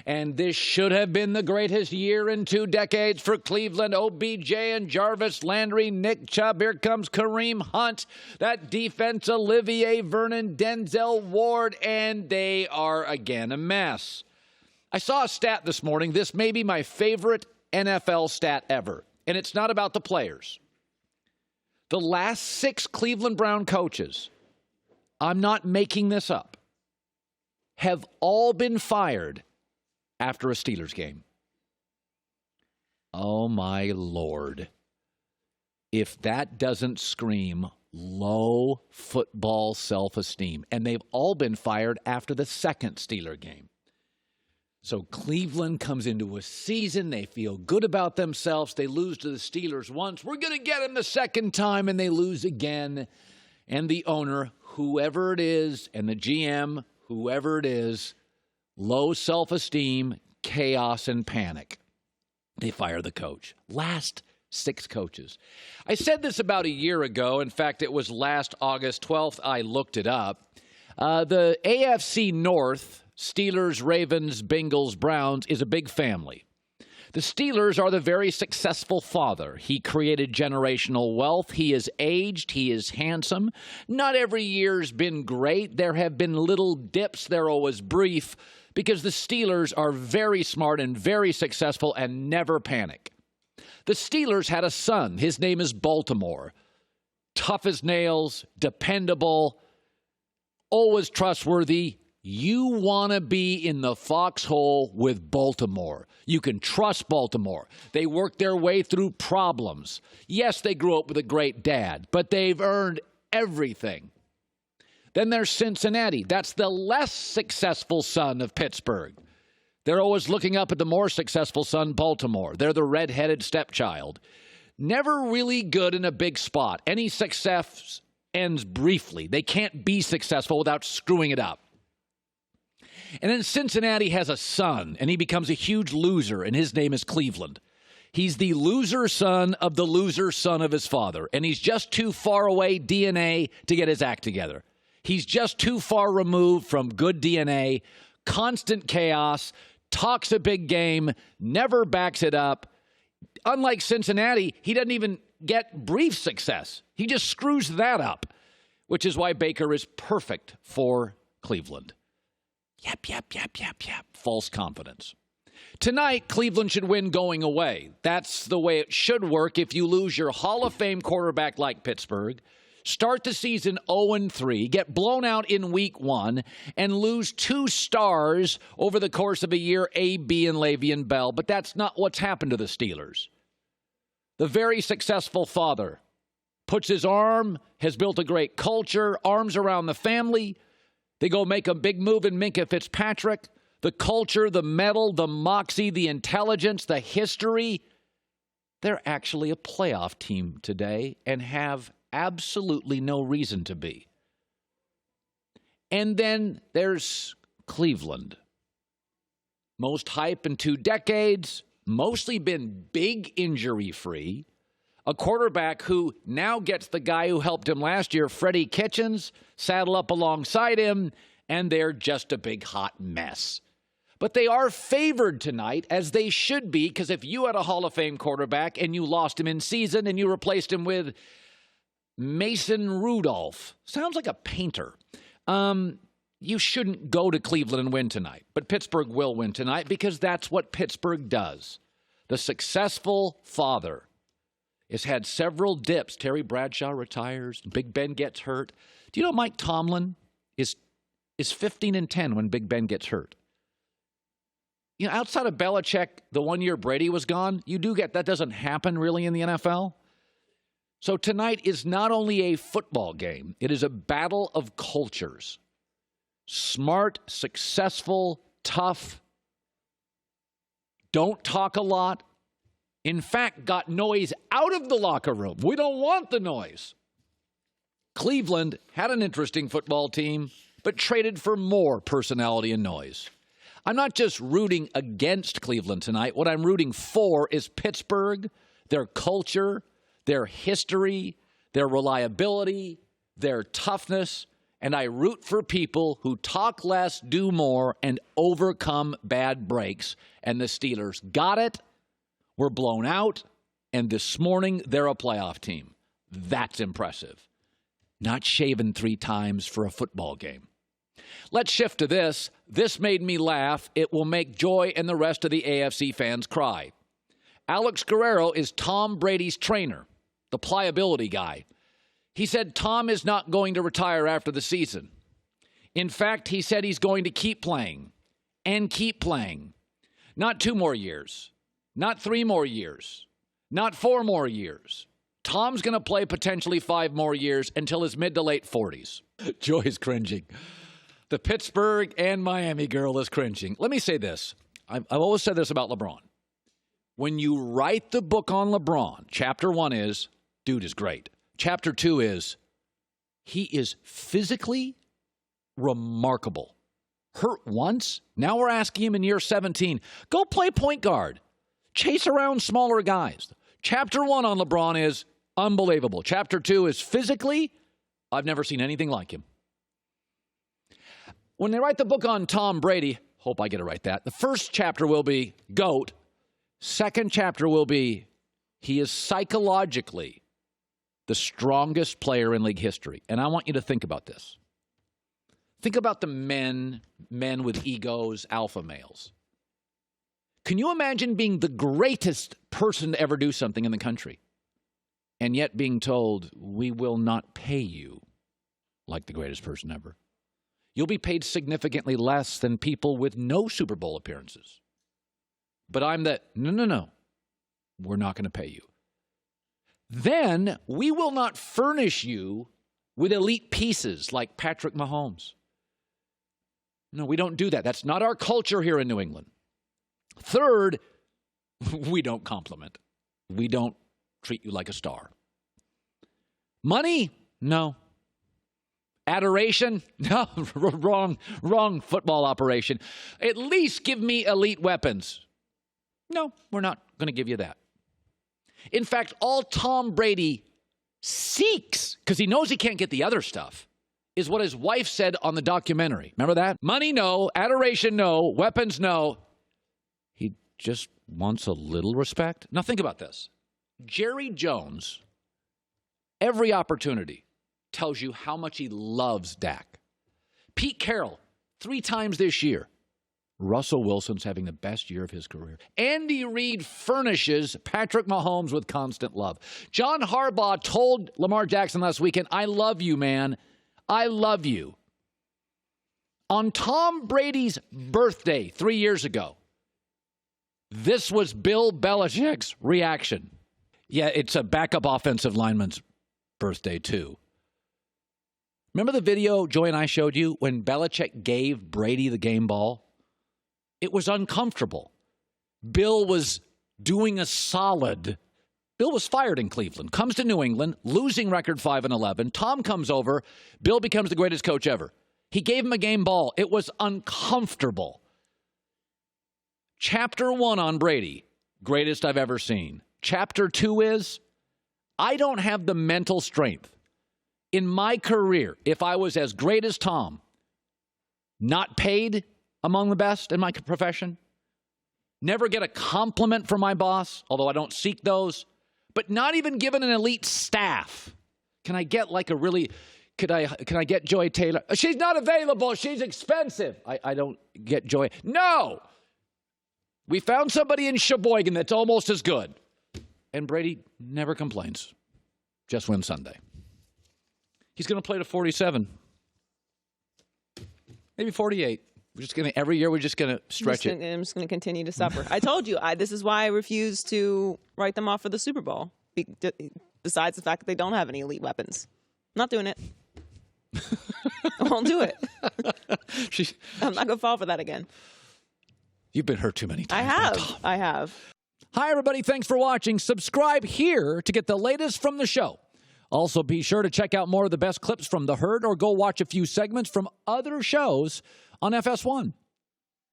And this should have been the greatest year in 2 decades for Cleveland. OBJ and Jarvis Landry, Nick Chubb. Here comes Kareem Hunt. That defense, Olivier Vernon, Denzel Ward. And they are again a mess. I saw a stat this morning. This may be my favorite NFL stat ever. And it's not about the players. The last 6 Cleveland Brown coaches, I'm not making this up, have all been fired after a Steelers game. Oh, my Lord. If that doesn't scream low football self-esteem. And they've all been fired after the second Steeler game. So Cleveland comes into a season. They feel good about themselves. They lose to the Steelers once. We're going to get them the second time, and they lose again. And the owner, whoever it is, and the GM, whoever it is, low self-esteem, chaos, and panic. They fire the coach. Last 6 coaches. I said this about a year ago. In fact, it was last August 12th. I looked it up. The AFC North, Steelers, Ravens, Bengals, Browns, is a big family. The Steelers are the very successful father. He created generational wealth. He is aged. He is handsome. Not every year's been great. There have been little dips. They're always brief because the Steelers are very smart and very successful and never panic. The Steelers had a son. His name is Baltimore. Tough as nails, dependable, always trustworthy. You want to be in the foxhole with Baltimore. You can trust Baltimore. They work their way through problems. Yes, they grew up with a great dad, but they've earned everything. Then there's Cincinnati. That's the less successful son of Pittsburgh. They're always looking up at the more successful son, Baltimore. They're the red-headed stepchild. Never really good in a big spot. Any success ends briefly. They can't be successful without screwing it up. And then Cincinnati has a son, and he becomes a huge loser, and his name is Cleveland. He's the loser son of the loser son of his father, and he's just too far away DNA to get his act together. He's just too far removed from good DNA, constant chaos, talks a big game, never backs it up. Unlike Cincinnati, he doesn't even get brief success. He just screws that up, which is why Baker is perfect for Cleveland. Yep. False confidence. Tonight, Cleveland should win going away. That's the way it should work if you lose your Hall of Fame quarterback like Pittsburgh, start the season 0-3, get blown out in week 1, and lose 2 stars over the course of a year, A.B. and Le'Veon Bell. But that's not what's happened to the Steelers. The very successful father puts his arm, has built a great culture, arms around the family. They go make a big move in Minkah Fitzpatrick. The culture, the mettle, the moxie, the intelligence, the history. They're actually a playoff team today and have absolutely no reason to be. And then there's Cleveland. Most hype in 2 decades, mostly been big injury-free. A quarterback who now gets the guy who helped him last year, Freddie Kitchens, saddle up alongside him, and they're just a big hot mess. But they are favored tonight, as they should be, because if you had a Hall of Fame quarterback and you lost him in season and you replaced him with Mason Rudolph, sounds like a painter, you shouldn't go to Cleveland and win tonight. But Pittsburgh will win tonight because that's what Pittsburgh does. The successful father has had several dips. Terry Bradshaw retires. Big Ben gets hurt. Do you know Mike Tomlin is 15-10 when Big Ben gets hurt? You know, outside of Belichick, the 1 year Brady was gone, you do get that doesn't happen really in the NFL. So tonight is not only a football game, it is a battle of cultures. Smart, successful, tough, don't talk a lot. In fact, got noise out of the locker room. We don't want the noise. Cleveland had an interesting football team, but traded for more personality and noise. I'm not just rooting against Cleveland tonight. What I'm rooting for is Pittsburgh, their culture, their history, their reliability, their toughness, And I root for people who talk less, do more, and overcome bad breaks. And the Steelers got it, were blown out, and this morning they're a playoff team. That's impressive. Not shaven 3 times for a football game. Let's shift to this. This made me laugh. It will make Joy and the rest of the AFC fans cry. Alex Guerrero is Tom Brady's trainer, the pliability guy. He said Tom is not going to retire after the season. In fact, he said he's going to keep playing and keep playing. Not 2 more years, not 3 more years, not 4 more years. Tom's going to play potentially 5 more years until his mid to late 40s. Joy's cringing. The Pittsburgh and Miami girl is cringing. Let me say this. I've always said this about LeBron. When you write the book on LeBron, chapter 1 is, dude is great. Chapter 2 is, he is physically remarkable. Hurt once, now we're asking him in year 17, go play point guard. Chase around smaller guys. Chapter 1 on LeBron is unbelievable. Chapter 2 is physically, I've never seen anything like him. When they write the book on Tom Brady, hope I get it right that, the first chapter will be GOAT. Second chapter will be, he is psychologically the strongest player in league history. And I want you to think about this. Think about the men with egos, alpha males. Can you imagine being the greatest person to ever do something in the country and yet being told, we will not pay you like the greatest person ever? You'll be paid significantly less than people with no Super Bowl appearances. But I'm the, no, we're not going to pay you. Then we will not furnish you with elite pieces like Patrick Mahomes. No, we don't do that. That's not our culture here in New England. Third, we don't compliment. We don't treat you like a star. Money? No. Adoration? No, wrong football operation. At least give me elite weapons. No, we're not going to give you that. In fact, all Tom Brady seeks, because he knows he can't get the other stuff, is what his wife said on the documentary. Remember that? Money, no. Adoration, no. Weapons, no. He just wants a little respect. Now think about this. Jerry Jones, every opportunity, tells you how much he loves Dak. Pete Carroll, 3 times this year. Russell Wilson's having the best year of his career. Andy Reid furnishes Patrick Mahomes with constant love. John Harbaugh told Lamar Jackson last weekend, I love you, man. I love you. On Tom Brady's birthday 3 years ago, this was Bill Belichick's reaction. Yeah, it's a backup offensive lineman's birthday, too. Remember the video Joy and I showed you when Belichick gave Brady the game ball? It was uncomfortable. Bill was doing a solid. Bill was fired in Cleveland, comes to New England, losing record 5-11. Tom comes over. Bill becomes the greatest coach ever. He gave him a game ball. It was uncomfortable. Chapter 1 on Brady, greatest I've ever seen. Chapter 2 is, I don't have the mental strength. In my career, if I was as great as Tom, not paid among the best in my profession, never get a compliment from my boss, although I don't seek those, but not even given an elite staff. Can I get like a really, can I get Joy Taylor? She's not available. She's expensive. I don't get Joy. No. We found somebody in Sheboygan that's almost as good. And Brady never complains. Just wins Sunday. He's going to play to 47. Maybe 48. We're just going to, every year, we're just going to stretch it. I'm just going to continue to suffer. I told you, this is why I refuse to write them off for the Super Bowl. Besides the fact that they don't have any elite weapons. I'm not doing it. I won't do it. I'm not going to fall for that again. You've been hurt too many times. I have. Hi, everybody. Thanks for watching. Subscribe here to get the latest from the show. Also, be sure to check out more of the best clips from The Herd or go watch a few segments from other shows on FS1.